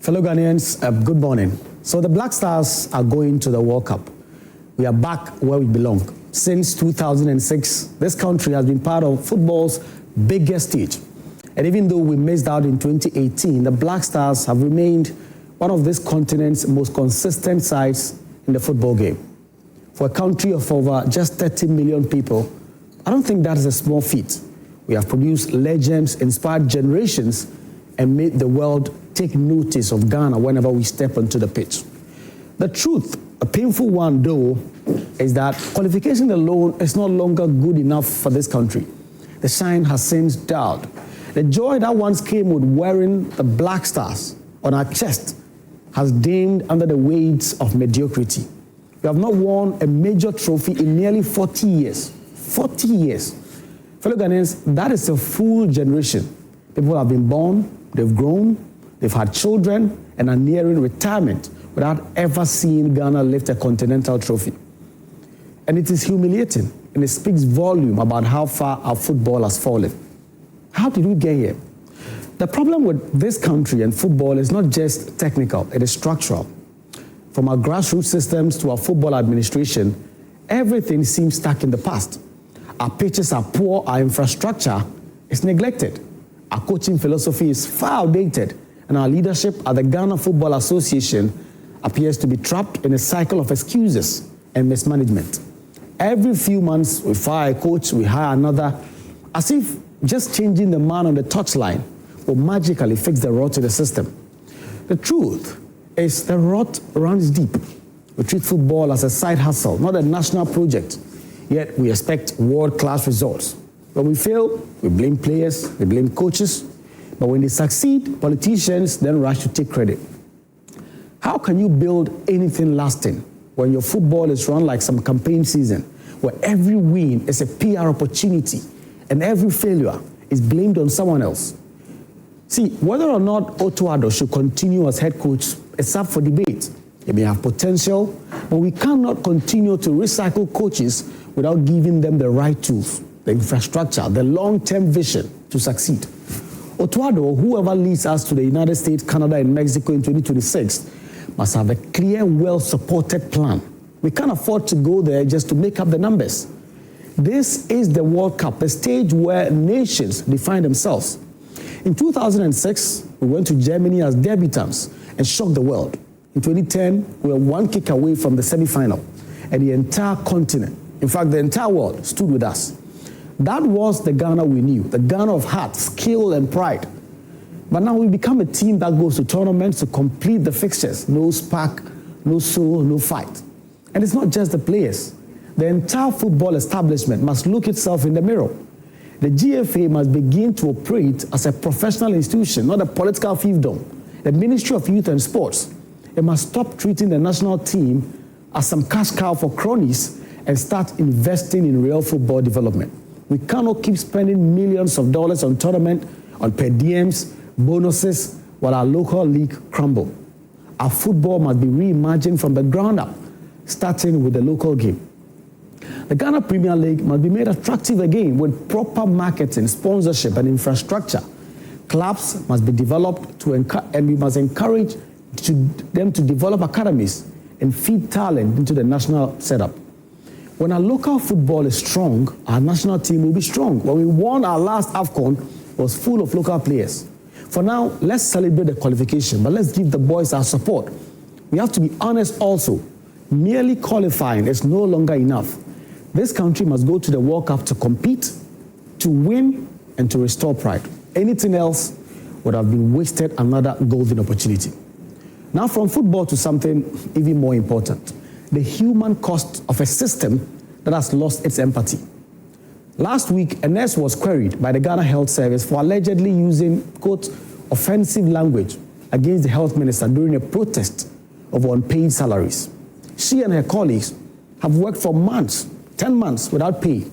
Fellow Ghanaians, good morning. So the Black Stars are going to the World Cup. We are back where we belong. Since 2006, this country has been part of football's biggest stage. And even though we missed out in 2018, the Black Stars have remained one of this continent's most consistent sides in the football game. For a country of over just 30 million people, I don't think that is a small feat. We have produced legends, inspired generations, and made the world take notice of Ghana whenever we step onto the pitch. The truth, a painful one though, is that qualification alone is no longer good enough for this country. The shine has since dulled. The joy that once came with wearing the Black Stars on our chest has dimmed under the weight of mediocrity. We have not won a major trophy in nearly 40 years. 40 years. Fellow Ghanaians, that is a full generation. People have been born, they've grown, they've had children, and are nearing retirement without ever seeing Ghana lift a continental trophy. And it is humiliating, and it speaks volume about how far our football has fallen. How did we get here? The problem with this country and football is not just technical, it is structural. From our grassroots systems to our football administration, everything seems stuck in the past. Our pitches are poor, our infrastructure is neglected. Our coaching philosophy is far outdated, and our leadership at the Ghana Football Association appears to be trapped in a cycle of excuses and mismanagement. Every few months, we fire a coach, we hire another, as if just changing the man on the touchline will magically fix the rot in the system. The truth is the rot runs deep. We treat football as a side hustle, not a national project, yet we expect world-class results. When we fail, we blame players, we blame coaches, but when they succeed, politicians then rush to take credit. How can you build anything lasting when your football is run like some campaign season, where every win is a PR opportunity and every failure is blamed on someone else? See, whether or not Otto Addo should continue as head coach is up for debate. He may have potential, but we cannot continue to recycle coaches without giving them the right tools, the infrastructure, the long-term vision to succeed. Otto Addo, or whoever leads us to the United States, Canada, and Mexico in 2026, must have a clear, well-supported plan. We can't afford to go there just to make up the numbers. This is the World Cup, a stage where nations define themselves. In 2006, we went to Germany as debutants and shocked the world. In 2010, we were one kick away from the semi-final, and the entire continent, in fact, the entire world, stood with us. That was the Ghana we knew, the Ghana of heart, skill, and pride. But now we become a team that goes to tournaments to complete the fixtures. No spark, no soul, no fight. And it's not just the players. The entire football establishment must look itself in the mirror. The GFA must begin to operate as a professional institution, not a political fiefdom. The Ministry of Youth and Sports, it must stop treating the national team as some cash cow for cronies and start investing in real football development. We cannot keep spending millions of dollars on tournament, on per diems, bonuses, while our local league crumble. Our football must be reimagined from the ground up, starting with the local game. The Ghana Premier League must be made attractive again with proper marketing, sponsorship, and infrastructure. Clubs must be developed and we must encourage them to develop academies and feed talent into the national setup. When our local football is strong, our national team will be strong. When we won our last AFCON, it was full of local players. For now, let's celebrate the qualification, but let's give the boys our support. We have to be honest also. Merely qualifying is no longer enough. This country must go to the World Cup to compete, to win, and to restore pride. Anything else would have been wasted another golden opportunity. Now from football to something even more important, the human cost of a system that has lost its empathy. Last week, a nurse was queried by the Ghana Health Service for allegedly using, quote, offensive language against the health minister during a protest of unpaid salaries. She and her colleagues have worked for months, 10 months without pay.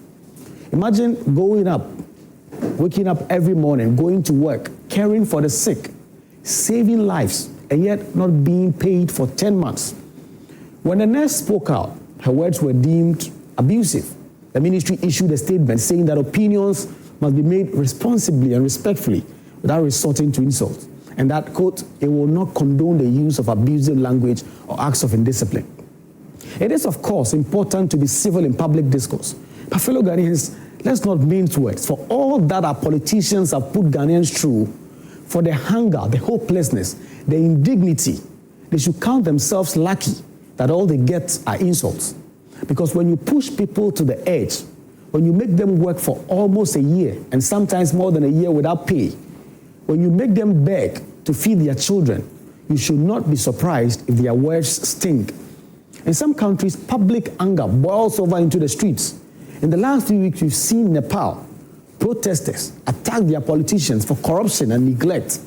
Imagine waking up every morning, going to work, caring for the sick, saving lives, and yet not being paid for 10 months. When the nurse spoke out, her words were deemed abusive. The ministry issued a statement saying that opinions must be made responsibly and respectfully without resorting to insults. and that, quote, it will not condone the use of abusive language or acts of indiscipline. It is, of course, important to be civil in public discourse. But fellow Ghanaians, let's not mince words. For all that our politicians have put Ghanaians through, for the hunger, the hopelessness, the indignity, they should count themselves lucky that all they get are insults. Because when you push people to the edge, when you make them work for almost a year, and sometimes more than a year without pay, when you make them beg to feed their children, you should not be surprised if their words stink. In some countries, public anger boils over into the streets. In the last few weeks, we've seen Nepal protesters attack their politicians for corruption and neglect.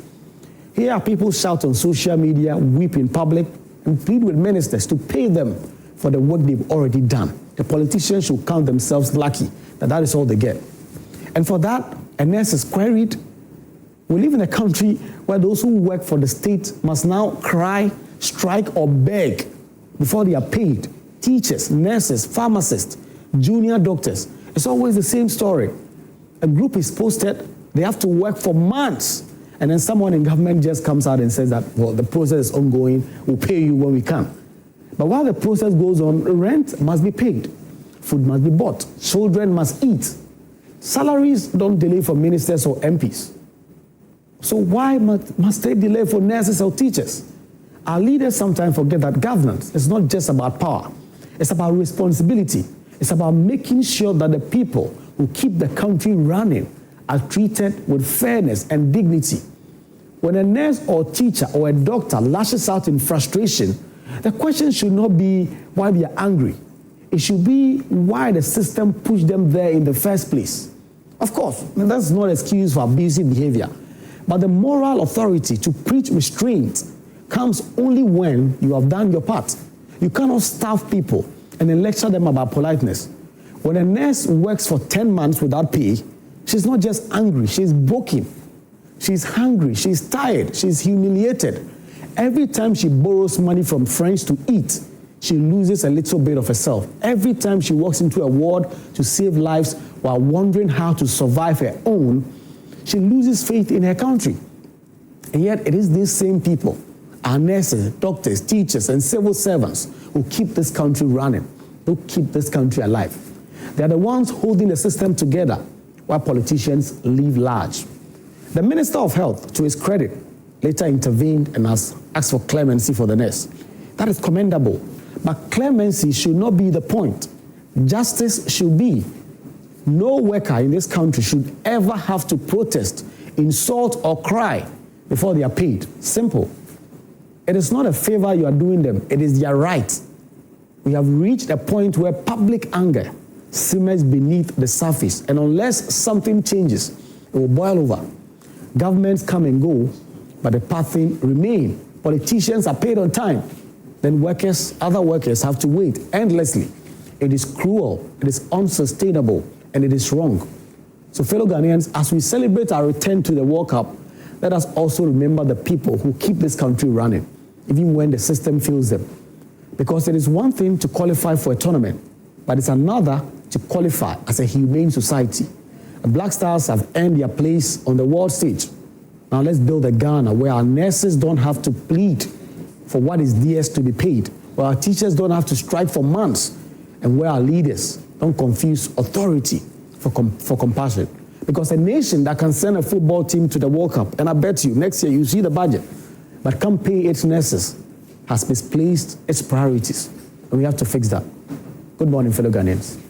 Here are people shout on social media, weep in public, and plead with ministers to pay them for the work they've already done. The politicians should count themselves lucky that is all they get. And for that, a nurse is queried. We live in a country where those who work for the state must now cry, strike, or beg before they are paid. Teachers, nurses, pharmacists, junior doctors. It's always the same story. A group is posted, they have to work for months, and then someone in government just comes out and says that, well, the process is ongoing, we'll pay you when we can. But while the process goes on, rent must be paid, food must be bought, children must eat. Salaries don't delay for ministers or MPs. So why must they delay for nurses or teachers? Our leaders sometimes forget that governance is not just about power. It's about responsibility. It's about making sure that the people who keep the country running are treated with fairness and dignity. When a nurse or teacher or a doctor lashes out in frustration, the question should not be why they are angry. It should be why the system pushed them there in the first place. Of course, that's not an excuse for abusive behavior, but the moral authority to preach restraint comes only when you have done your part. You cannot starve people and then lecture them about politeness. When a nurse works for 10 months without pay, she's not just angry, she's broken. She's hungry, she's tired, she's humiliated. Every time she borrows money from friends to eat, she loses a little bit of herself. Every time she walks into a ward to save lives while wondering how to survive her own, she loses faith in her country. And yet it is these same people, our nurses, doctors, teachers, and civil servants who keep this country running, who keep this country alive. They are the ones holding the system together while politicians live large. The Minister of Health, to his credit, later intervened and asked for clemency for the nurse. That is commendable. But clemency should not be the point. Justice should be. No worker in this country should ever have to protest, insult, or cry before they are paid. Simple. It is not a favor you are doing them. It is their right. We have reached a point where public anger simmers beneath the surface, and unless something changes, it will boil over. Governments come and go, but the pathing remain. Politicians are paid on time. Then other workers have to wait endlessly. It is cruel, it is unsustainable, and it is wrong. So fellow Ghanaians, as we celebrate our return to the World Cup, let us also remember the people who keep this country running, even when the system fails them. Because it is one thing to qualify for a tournament, but it's another to qualify as a humane society. The Black Stars have earned their place on the world stage. Now let's build a Ghana where our nurses don't have to plead for what is theirs to be paid, where our teachers don't have to strike for months, and where our leaders don't confuse authority for compassion. Because a nation that can send a football team to the World Cup, and I bet you next year you see the budget, but can't pay its nurses, has misplaced its priorities. And we have to fix that. Good morning, fellow Ghanaians.